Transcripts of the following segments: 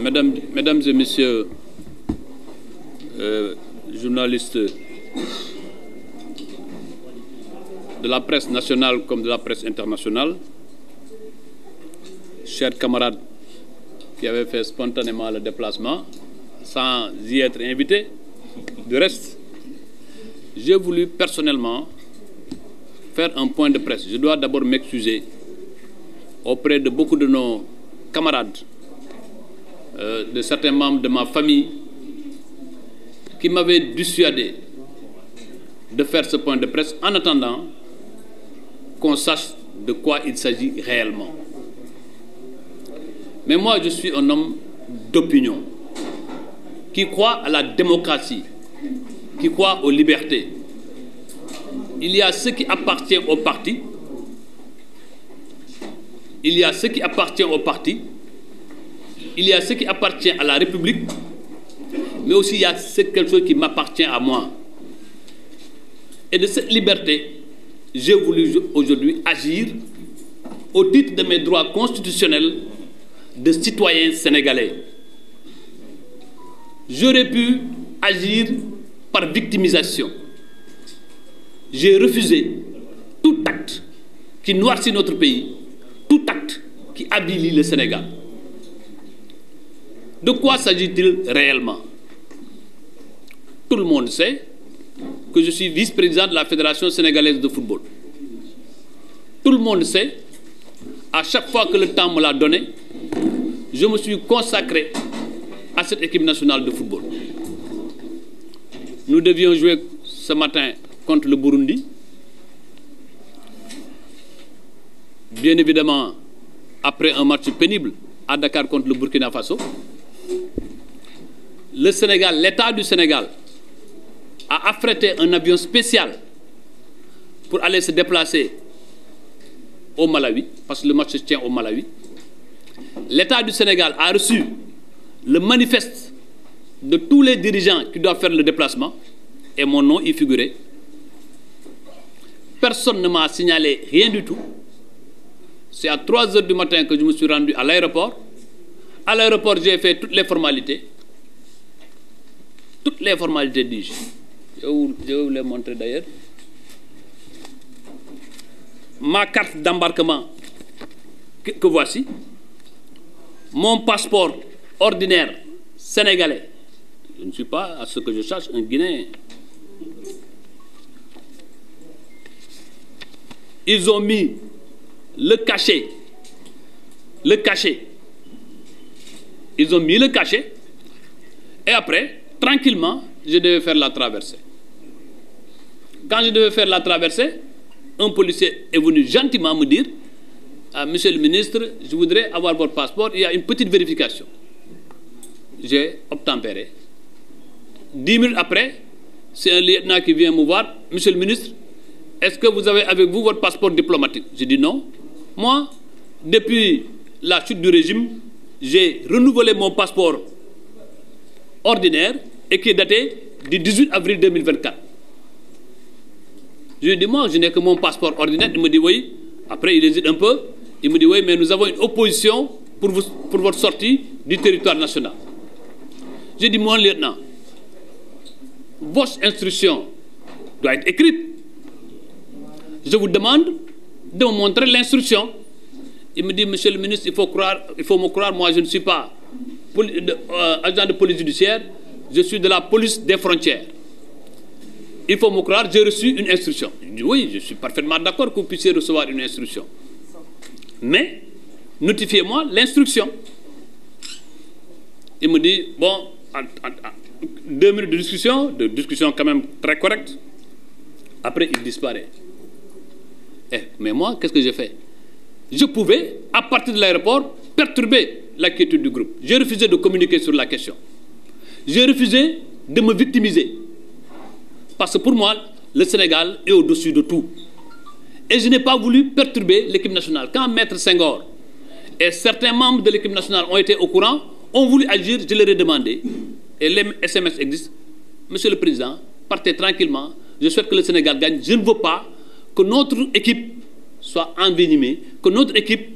Mesdames et Messieurs, journalistes de la presse nationale comme de la presse internationale, chers camarades qui avaient fait spontanément le déplacement sans y être invités, du reste, j'ai voulu personnellement faire un point de presse. Je dois d'abord m'excuser auprès de beaucoup de nos camarades, de certains membres de ma famille qui m'avaient dissuadé de faire ce point de presse en attendant qu'on sache de quoi il s'agit réellement. Mais moi, je suis un homme d'opinion qui croit à la démocratie, qui croit aux libertés. Il y a ce qui appartient au parti, il y a ce qui appartient au parti, il y a ce qui appartient à la République, mais aussi il y a quelque chose qui m'appartient à moi. Et de cette liberté, j'ai voulu aujourd'hui agir au titre de mes droits constitutionnels de citoyen sénégalais. J'aurais pu agir par victimisation. J'ai refusé tout acte qui noircit notre pays, tout acte qui avilit le Sénégal. De quoi s'agit-il réellement? Tout le monde sait que je suis vice-président de la Fédération sénégalaise de football. Tout le monde sait, à chaque fois que le temps me l'a donné, je me suis consacré à cette équipe nationale de football. Nous devions jouer ce matin contre le Burundi. Bien évidemment, après un match pénible à Dakar contre le Burkina Faso, le Sénégal, l'État du Sénégal, a affrété un avion spécial pour aller se déplacer au Malawi, parce que le match se tient au Malawi. L'État du Sénégal a reçu le manifeste de tous les dirigeants qui doivent faire le déplacement, et mon nom y figurait. Personne ne m'a signalé rien du tout. C'est à 3 heures du matin que je me suis rendu à l'aéroport. À l'aéroport, j'ai fait toutes les formalités. Toutes les formalités, dis-je. Je vais vous les montrer d'ailleurs. Ma carte d'embarquement que voici. Mon passeport ordinaire sénégalais. Je ne suis pas, à ce que je sache, un Guinéen. Ils ont mis le cachet. Le cachet. Ils ont mis le cachet. Et après, tranquillement, je devais faire la traversée. Quand je devais faire la traversée, un policier est venu gentiment me dire: Monsieur le ministre, je voudrais avoir votre passeport, il y a une petite vérification. J'ai obtempéré. 10 minutes après, c'est un lieutenant qui vient me voir: Monsieur le ministre, est-ce que vous avez avec vous votre passeport diplomatique? J'ai dit non. Moi, depuis la chute du régime, j'ai renouvelé mon passeport ordinaire et qui est daté du 18 avril 2024. Je lui ai dit: moi, je n'ai que mon passeport ordinaire. Il me dit oui. Après, il hésite un peu. Il me dit oui, mais nous avons une opposition pour votre sortie du territoire national. J'ai dit: mon lieutenant, votre instruction doit être écrite. Je vous demande de me montrer l'instruction. Il me dit: monsieur le ministre, il faut me croire, moi je ne suis pas agent de police judiciaire, je suis de la police des frontières. Il faut me croire, j'ai reçu une instruction. Je dis: oui, je suis parfaitement d'accord que vous puissiez recevoir une instruction. Mais notifiez-moi l'instruction. Il me dit: bon, 2 minutes de discussion quand même très correcte. Après, il disparaît. Mais moi, qu'est-ce que j'ai fait? Je pouvais, à partir de l'aéroport, perturber la quiétude du groupe. J'ai refusé de communiquer sur la question. J'ai refusé de me victimiser. Parce que pour moi, le Sénégal est au-dessus de tout. Et je n'ai pas voulu perturber l'équipe nationale. Quand Maître Senghor et certains membres de l'équipe nationale ont été au courant, ont voulu agir, je leur ai demandé, et les SMS existent: Monsieur le Président, partez tranquillement, je souhaite que le Sénégal gagne. Je ne veux pas que notre équipe soit envenimée, que notre équipe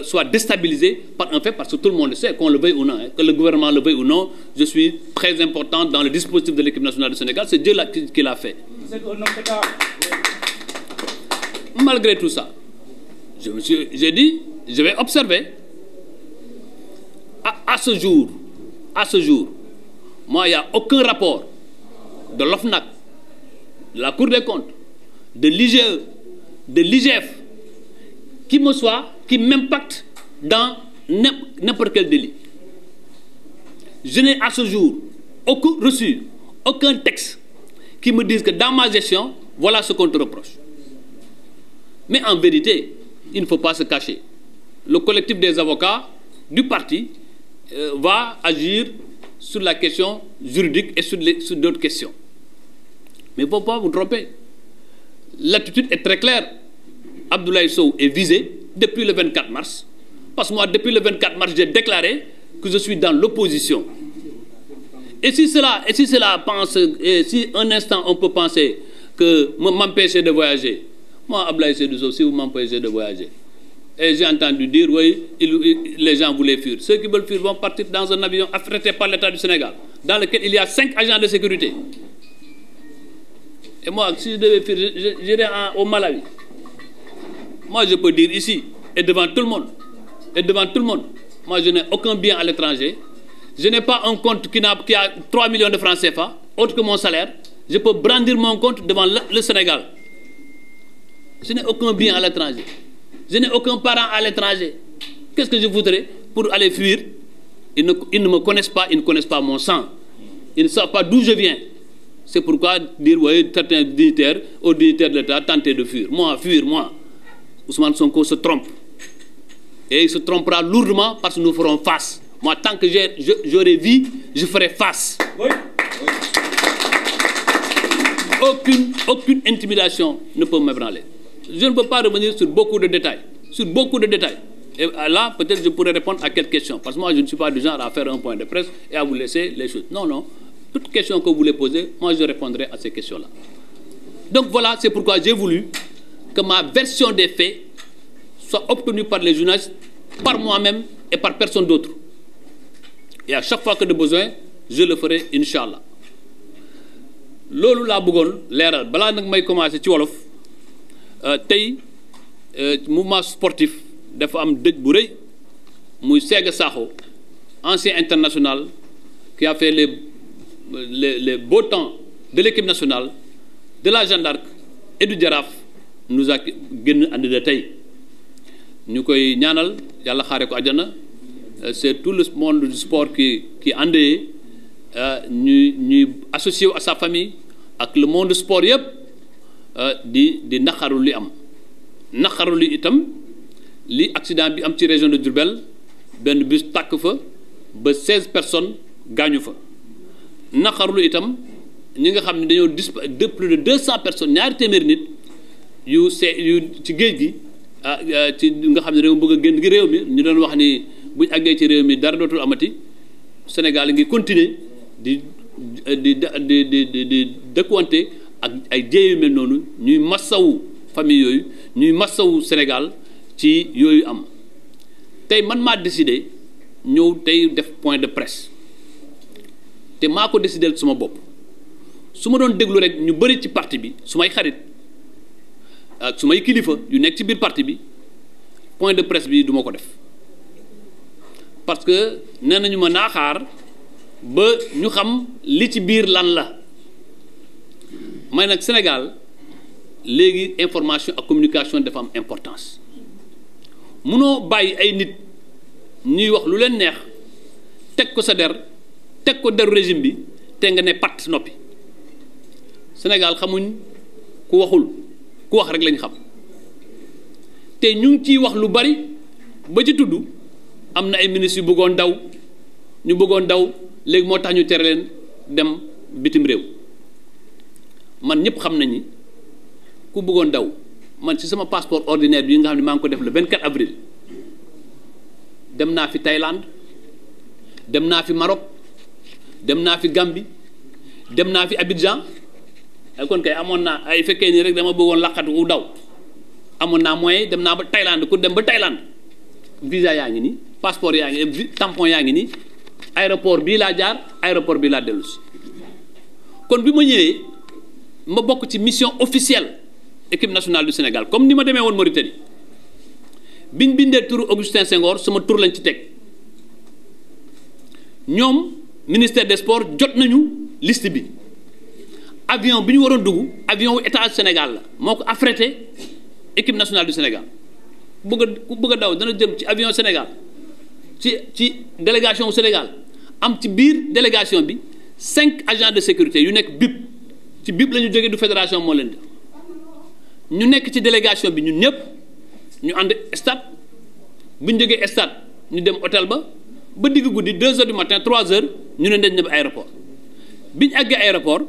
soit déstabilisé par un fait, parce que tout le monde le sait, qu'on le veuille ou non, hein, que le gouvernement le veuille ou non, je suis très important dans le dispositif de l'équipe nationale du Sénégal, c'est Dieu qui l'a fait. Malgré tout ça, j'ai dit, je vais observer. À ce jour, moi, il n'y a aucun rapport de l'OFNAC, de la Cour des comptes, de l'IGE, de l'IGF, qui m'impacte dans n'importe quel délit. Je n'ai à ce jour reçu aucun texte qui me dise que dans ma gestion, voilà ce qu'on te reproche. Mais en vérité, il ne faut pas se cacher. Le collectif des avocats du parti va agir sur la question juridique et sur d'autres questions. Mais il ne faut pas vous tromper. L'attitude est très claire. Abdoulaye Sow est visé depuis le 24 mars. Parce que moi, depuis le 24 mars, j'ai déclaré que je suis dans l'opposition. Et si un instant on peut penser que m'empêcher de voyager, moi, Abdoulaye Sow, si vous m'empêchez de voyager, et j'ai entendu dire, oui, les gens voulaient fuir. Ceux qui veulent fuir vont partir dans un avion affrété par l'État du Sénégal, dans lequel il y a 5 agents de sécurité. Et moi, si je devais fuir, j'irais au Malawi. Moi, je peux dire ici, et devant tout le monde, moi, je n'ai aucun bien à l'étranger. Je n'ai pas un compte qui a 3 millions de francs CFA, autre que mon salaire. Je peux brandir mon compte devant le Sénégal. Je n'ai aucun bien à l'étranger. Je n'ai aucun parent à l'étranger. Qu'est-ce que je voudrais pour aller fuir? Ils ne me connaissent pas, ils ne connaissent pas mon sang. Ils ne savent pas d'où je viens. C'est pourquoi dire, oui, certains dignitaires, aux dignitaires de l'État, tenter de fuir. Moi, Ousmane Sonko se trompe. Et il se trompera lourdement parce que nous ferons face. Moi, tant que j'aurai vie, je ferai face. Oui. Aucune intimidation ne peut m'ébranler. Je ne peux pas revenir sur beaucoup de détails. Et là, peut-être je pourrais répondre à quelques questions. Parce que moi, je ne suis pas du genre à faire un point de presse et à vous laisser les choses. Non. Toute question que vous voulez poser, moi, je répondrai à ces questions-là. Donc voilà, c'est pourquoi j'ai voulu que ma version des faits soit obtenue par les journalistes, par moi-même et par personne d'autre. Et à chaque fois que de besoin, je le ferai, Inch'Allah. Lolo la bëggoon leeral balaa nag may commencer ci wolof tey mouvement sportif dafa am dëj bu rëy muy Séga Sakho, ancien international qui a fait les beaux temps de l'équipe nationale, de la Jeanne d'Arc et du Jaraaf, nous a génn àddina tey ñu koy ñaanal yàlla xaare ko àjjana. C'est tout le monde du sport qui endeuillé, ñuy associé à sa famille ak le monde du sport yëpp di naqaru li am naqaru li itam li accident bi am ci région de Diourbel benn bus tàkk fa ba 16 personnes gaañu fa naqaru li itam ñi nga xam ne dañoo de plus de 200 personnes ñaari téeméeri nit yu ci géej gi ci nga xam ne dañoo bëgg a génn gi réew mi ñu doon wax ni buñ àggee ci réew mi dara dootul amati Sénégal ngi continuer di dëkkuwante ak ay jéey yu mel noonu ñuy massawu famille yooyu ñuy massawu Sénégal ci yooyu am tey man maa décidé ñëw tey def point de presse te maa ko décidé suma bopp su ma doon déglu rek ñu bëri ci parti bi su may xarit ak su may kilifa yu nekk ci biir parti bi point de presse bi du ma ko def parce que nee nañu ma naaxaar ba ñu xam li ci biir lan la may nag Sénégal léegi information ak communication dafa am importance munoo bàyyi ay nit ñuy wax lu leen neex teg ko sa der teg ko deru régime bi te nga ne pat noppi Sénégal xamuñ ku waxul ku wax rek lañ xam te ñu ngi ciy wax lu bari ba ci tudd am na ay ministres yu bëggoon daw léegi moo tax ñu tere leen dem bitim réew man ñëpp xam nañ ni ku bëggoon daw man ci sama passeport ordinaire bi nga xam ne maa ngi ko def le 24 avril dem naa fi Thaïlande dem naa fi Maroc dem naa fi Gambie dem naa fi Abidjan ay kon kay amoon naa ay fekkee nii rek dama bëggoon laqatu wu daw amoon naa moyen dem naa ba Thaïlande ku dem ba Thaïlande visa yaa ngi nii passeport yaa ngi nii tampon yaa ngi nii aéroport bii laa jaar aéroport bii laa dellu si kon bi ma ñëwee ma bokk ci mission officielle équipe nationale du Sénégal comme ni ma demee woon Mauritanie biñ bindee turu Augustin Senghor sama tur lañ ci teg ñoom ministère des sports jot nañu liste bi avion bi ñu waroon dugg avion wu état Sénégal la moo ko affrété équipe nationale du Sénégal ku bëgg a daw dana jëm ci avion Sénégal ci délégation Sénégal am ci biir délégation bi 5 agents de sécurité yu nekk BIP ci BIP la ñu jógee du fédération moo leen di ñu nekk ci délégation bi ñun ñëpp ñu ànd stade bu ñu jógee stade ñu dem hôtel ba digg guddi 2 heures du matin 3 heures ñu ne dañ dem aéroport bi ñu àggee aéroport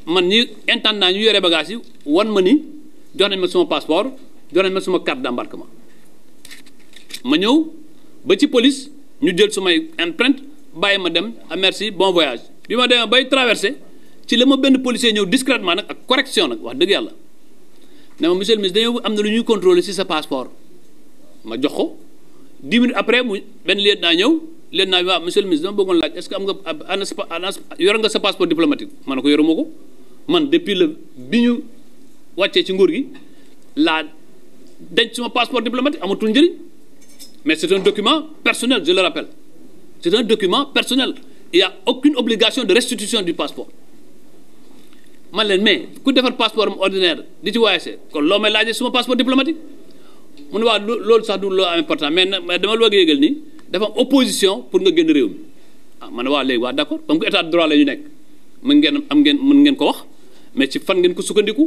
man ñi intendant ñu yore bagage yi wan ma ni jox nañ ma sama passeport jox nañ ma sama carte d'embarquement ma ñëw ba ci police ñu jël sumay empreinte bàyyi ma dem merci bon voyage bi ma demee bay traversé ci la ma benn policier ñëw discrètement nag ak correction nag wax dëgg yàlla ne ma monsieur le ministre dañoo am na lu ñuy contrôler ci sa passeport ma jox ko 10 minutes après mu benn lieutenant ñëw lieutenant bi waaw monsieur le ministre dama bëggoon laaj est-ce que am nga yor nga sa passeport diplomatique ma ne ko yoruma ko man depuis le bi ñu wàccee ci nguur gi laa denc suma passeport diplomatique amatul njëriñ mais c'est un document personnel je le rappelle c'est un document personnel il y a aucune obligation de restitution du passeport man leen mais ku defar passeport am ordinaire di ci voyager kon loo may laajee suma passeport diplomatique mu ne waa loolu sax du loo am important mais dama la bëgg a yëgal ni dafa am opposition pour nga génn réew mi ah man waa léegi waa d'accord comme que état de droit la ñu nekk mën ngeen ko wax mais ci fan ngeen ko sukkandiku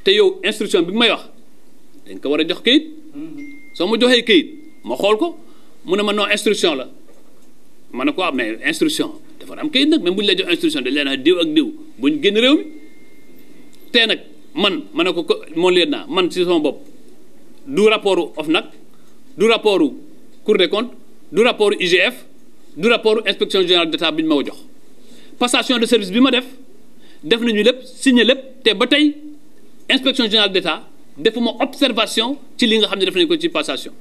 te yow instruction bi may wax dañ ko war a jox kayit soo ma joxee kayit ma xool ko mu ne ma non instruction la ma ne ko ah mais instruction dafa am kayit nag même bu ñu lay jox instruction dañ leen a diw ak diw bu ñu génn réew mi te nag ma ne ko moo leen naa man ci sama bopp du rapport OFNAC du rapport Cour des comptes du rapport IGF du rapport inspection générale d'État bi ñu ma ko jox passation de service bi ma def nañu lépp signé lépp te ba tey inspection générale d'État defuma observation ci li nga xam ne def nañu ko ci passation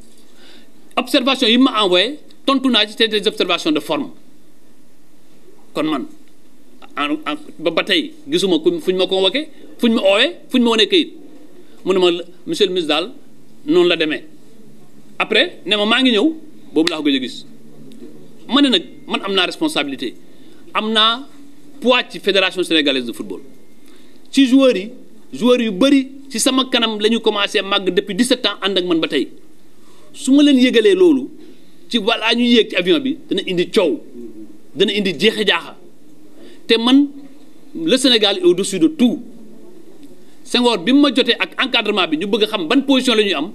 observation yi ma envoyé tontu naa ci c'est des observations de forme kon man ba tey gisuma fu ñu ma convoqué fu ñu ma oowee fu ñu ma wanee kayit mu ne ma monsieur le ministre daal noonu la demee après ne ma maa ngi ñëw boobu laa ko gëj a gis ma ne nag man am naa responsabilité am naa poids ci fédération sénégalaise de football ci joueurs yu bëri ci sama kanam la ñu commencé màgg depuis 17 ans ànd ak man ba tey su ma leen yëgalee loolu ci balaa ñu yéeg ci avion bi dana indi coow dana indi jeexe jaaxa te man le Sénégal est au-dessus de tout Senghor bi mu ma jotee ak encadrement bi ñu bëgg a xam ban position la ñuy am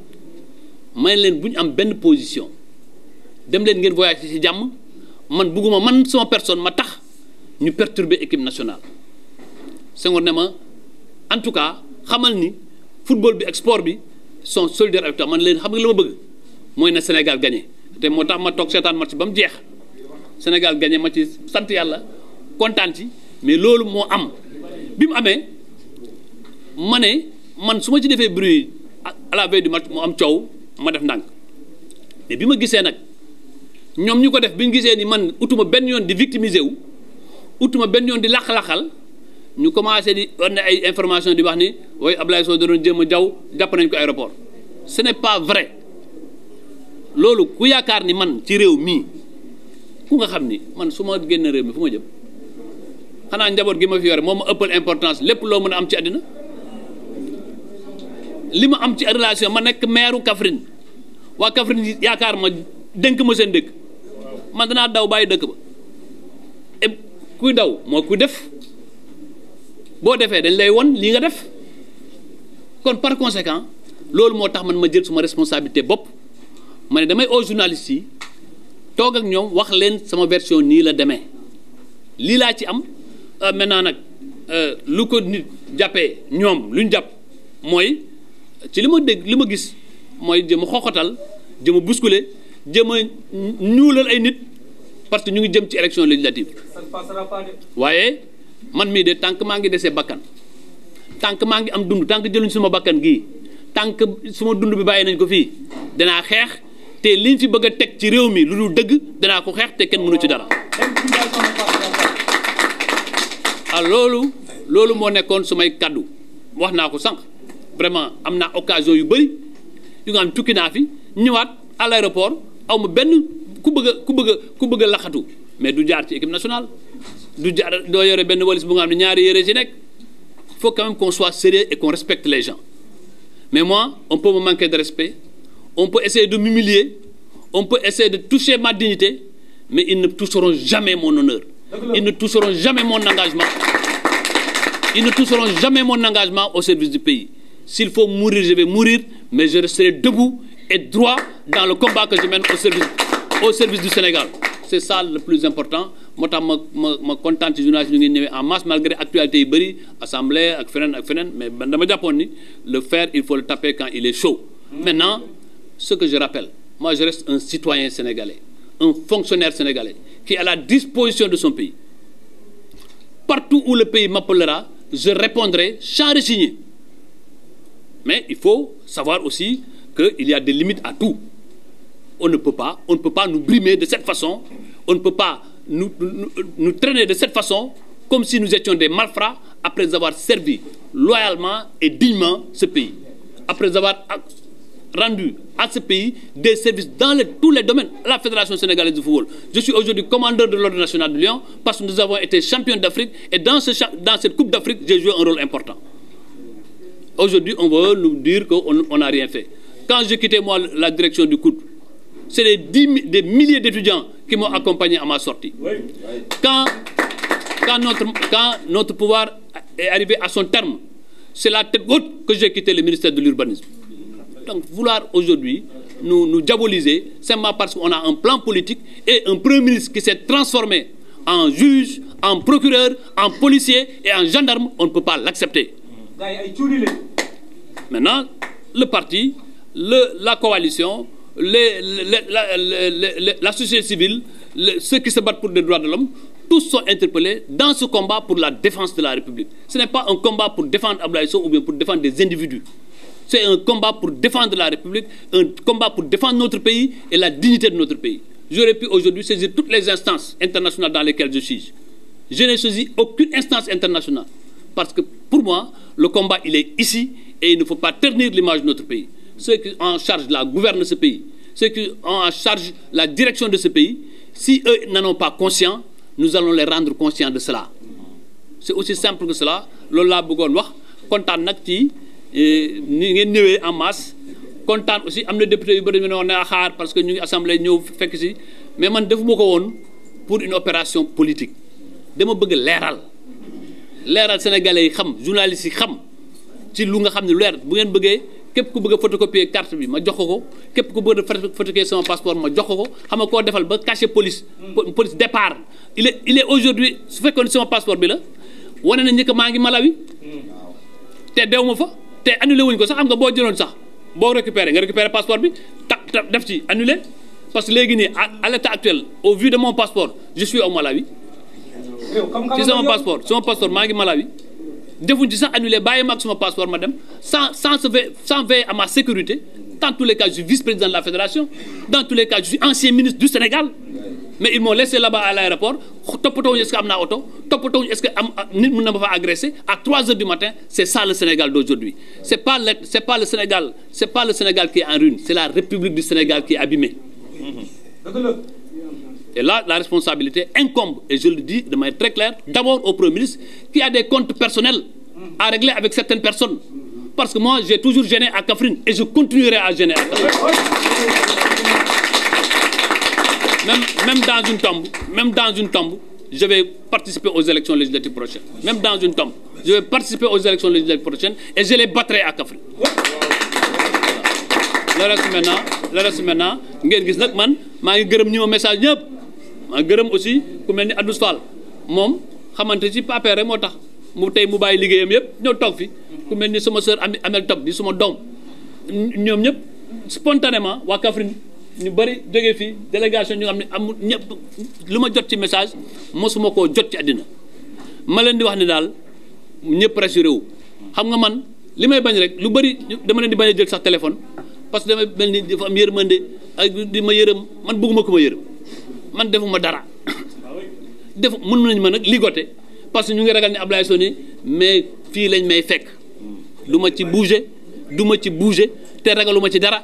may leen bu ñu am benn position dem leen ngeen voyage ci jàmm man bëgguma man sama personne ma tax ñu perturber équipe nationale Senghor ne ma en tout cas xamal ni football bi ak sport bi sont solidaires avec toi man leen xam nga la ma bëgg mooy na Sénégal gagné te moo tax ma toog seetaan match ba mu jeex Sénégal gagné ma ci sant yàlla kontaan ci mais loolu moo am bi mu amee ma ne man su ma ci defee bruit à la veille du match mu am coow ma def ndànk mais bi ma gisee nag ñoom ñu ko def bi ñu gisee ni man utuma benn yoon di victimiser wu utuma benn yoon di laq-laqal ñu commencé di wane ay information di wax ni waaye Ablaye Sow da doon jéem a jaw jàpp nañ ko aéroport ce n'est pas vrai loolu ku yaakaar ni man ci réew mii ku nga xam ni man su ma génn réew mi fu ma jëm xanaa njaboot gi ma fi yore moo ma ëppal importance lépp loo mën a am ci àddina li ma am ci relation ma nekk maire Kaffrine waa Kaffrine yaakaar ma dénk ma seen dëkk man danaa daw bàyyi dëkk ba et kuy daw moo kuy def boo defee dañ lay won lii nga def kon par conséquent loolu moo tax man ma jël suma responsabilité bopp ma ne damay aux journalistes yi toog ak ñoom wax leen sama version nii la demee lii laa ci am maintenant nag lu ko nit jàppee ñoom lu ñu jàpp mooy ci li ma dégg li ma gis mooy jëm a xoxotal jëm a bousculer jëm a ñuulal ay nit parce que ñu ngi jëm ci élection législative waaye man mii de tant que maa ngi desee bakkan tant que maa ngi am dund tant que jëluñ suma bakkan gii tant que suma dund bi bàyyi nañ ko fii danaa xeex te liñ fi bëgg a teg ci réew mi lu dul dëgg danaa ko xeex te kenn mënu ci dara. ah loolu moo nekkoon sumay kaddu wax naa ko sànq vraiment am naa occasion yu bëri yu nga xam tukki naa fi ñëwaat à l'aéroport aw ma benn ku bëgg a laxatu mais du jaar ci équipe nationale du jaar doo yore benn walis bu nga xam ne ñaari yére ci nekk. Il faut quand même qu'on soit sérieux et qu'on respecte les gens. Mais moi, on peut me manquer de respect, on peut essayer de m'humilier, on peut essayer de toucher ma dignité, mais ils ne toucheront jamais mon honneur. Ils ne toucheront jamais mon engagement. Ils ne toucheront jamais mon engagement au service du pays. S'il faut mourir, je vais mourir, mais je resterai debout et droit dans le combat que je mène au service du Sénégal. C'est ça le plus important. Moi, je suis content que les journalistes soient en masse malgré l'actualité, l'Assemblée, mais le fer, il faut le taper quand il est chaud. Maintenant, ce que je rappelle, moi je reste un citoyen sénégalais, un fonctionnaire sénégalais qui est à la disposition de son pays. Partout où le pays m'appellera, je répondrai sans rechigner. Mais il faut savoir aussi qu'il y a des limites à tout. On ne peut pas nous brimer de cette façon, on ne peut pas nous traîner de cette façon comme si nous étions des malfrats après avoir servi loyalement et dignement ce pays, après avoir rendu à ce pays des services dans tous les domaines. La Fédération sénégalaise de football. Je suis aujourd'hui commandeur de l'Ordre national de Lyon parce que nous avons été champions d'Afrique et dans cette Coupe d'Afrique, j'ai joué un rôle important. Aujourd'hui, on veut nous dire qu'on n'a rien fait. Quand j'ai quitté moi la direction du COUD, c'est des milliers d'étudiants qui m'ont accompagné à ma sortie. Quand notre pouvoir est arrivé à son terme, c'est la tête haute que j'ai quitté le ministère de l'Urbanisme. Donc vouloir aujourd'hui nous diaboliser, simplement parce qu'on a un plan politique et un Premier ministre qui s'est transformé en juge, en procureur, en policier et en gendarme, on ne peut pas l'accepter. Maintenant, le parti, la coalition, la société civile, ceux qui se battent pour les droits de l'homme, tous sont interpellés dans ce combat pour la défense de la République. Ce n'est pas un combat pour défendre Abdoulaye Sow ou bien pour défendre des individus. C'est un combat pour défendre la République, un combat pour défendre notre pays et la dignité de notre pays. J'aurais pu aujourd'hui saisir toutes les instances internationales dans lesquelles je suis. Je n'ai saisi aucune instance internationale. Parce que pour moi, le combat, il est ici et il ne faut pas ternir l'image de notre pays. Ceux qui ont en charge la gouverne de ce pays, ceux qui ont en charge la direction de ce pays, si eux n'en ont pas conscience, nous allons les rendre conscients de cela. C'est aussi simple que cela. Lola bëggoon wax kontaan nag ci ni ngeen ñëwee en masse kontaan aussi am na député yu bëri ñu ne woon na xaar parce que ñu ngi assemblée ñëw fekk si mais man defuma ko woon pour une opération politique dama bëgg leeral sénégalais yi xam journalistes yi xam ci lu nga xam ne leer bu ngeen bëggee képp ku bëgg a photocopier carte bi ma jox ko képp ku bëgg a photocopier sama passeport ma jox ko xam nga koo defal ba caché police départ il est aujourd'hui su fekkoon sama passeport bi la wane na njëkk maa ngi Malawi te dew ma fa te annulé wuñ ko sax xam nga boo jëloon sax boo récupéré passeport bi def ci annulé parce que léegi nii à l'état actuel au vu de mon passeport je suis au Malawi ci sama passeport maa ngi Malawi defuñ ci sax annulé bàyyi ma ak sama passeport ma dem sans veiller à ma sécurité. Dans tous les cas je suis vice-président de la fédération, dans tous les cas je suis ancien ministre du Sénégal, mais ils m'ont laissé là-bas à l'aéroport. Est-ce que am naa oto toppatoo est-ce que nit mën na ma fa agressé à 3 heures du matin. C'est ça le Sénégal d'aujourd'hui. C'est pas le Sénégal qui est en ruine, c'est la République du Sénégal qui est abîmée. Et là, la responsabilité incombe, et je le dis de manière très claire, d'abord au Premier ministre, qui a des comptes personnels à régler avec certaines personnes. Parce que moi, j'ai toujours gêné à Kaffrine, et je continuerai à gêner à Kaffrine. Même dans une tombe, je vais participer aux élections législatives prochaines. Même dans une tombe, je vais participer aux élections législatives prochaines, et je les battrai à Kaffrine. Le reste maintenant, ngeen gis nag man maa ngi gërëm ñi ma message ñëpp maa ngi gërëm aussi ku mel ni Adous Fall moom xamante ci papier rek moo tax mu tey mu bàyyi liggéeyam yëpp ñëw toog fi ku mel ni sama sœur Amel Top di suma doom ñoom ñëpp spontanément waa Kaffrine ñu bëri jógee fii délégation ñu nga xam ne amul ñëpp lu ma jot ci message mosuma koo jot ci àddina ma leen di wax ne daal ñëpp rassuré wu xam nga man li may bañ rek lu bëri dama leen di bañ a jël sax téléphone parce que dama mel ni dafa am yërmande ak di ma yërëm man bëgguma ko ma yërëm man defuma dara mën nañ ma nag ligoter parce que ñu ngi ragal ne Ablaye Sow ni mais fii lañ may fekk du ma ci bouger te ragaluma ci dara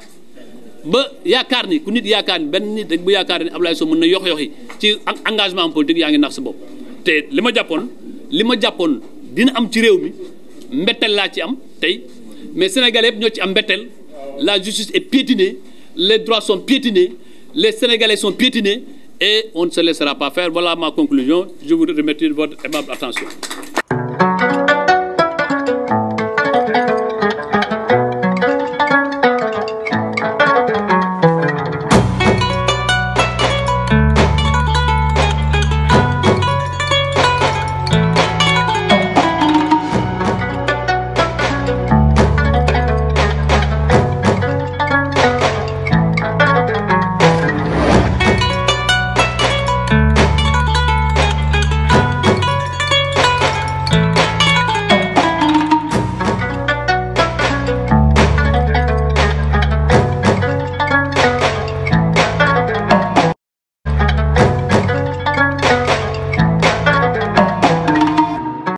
ba yaakaar ni ku nit yaakaar ni benn nit rek bu yaakaar ni Ablaye Sow mën na yox-yoxi ci engagement politique yaa ngi nax sa bopp te li ma jàppoon dina am ci réew mi mbetteel laa ci am tey mais Sénégalais yëpp ñoo ci am mbetteel la justice est piétinée les droits sont piétinés les Sénégalais sont piétinés et on ne se laissera pas faire. Voilà ma conclusion. Je vous remercie de votre aimable attention.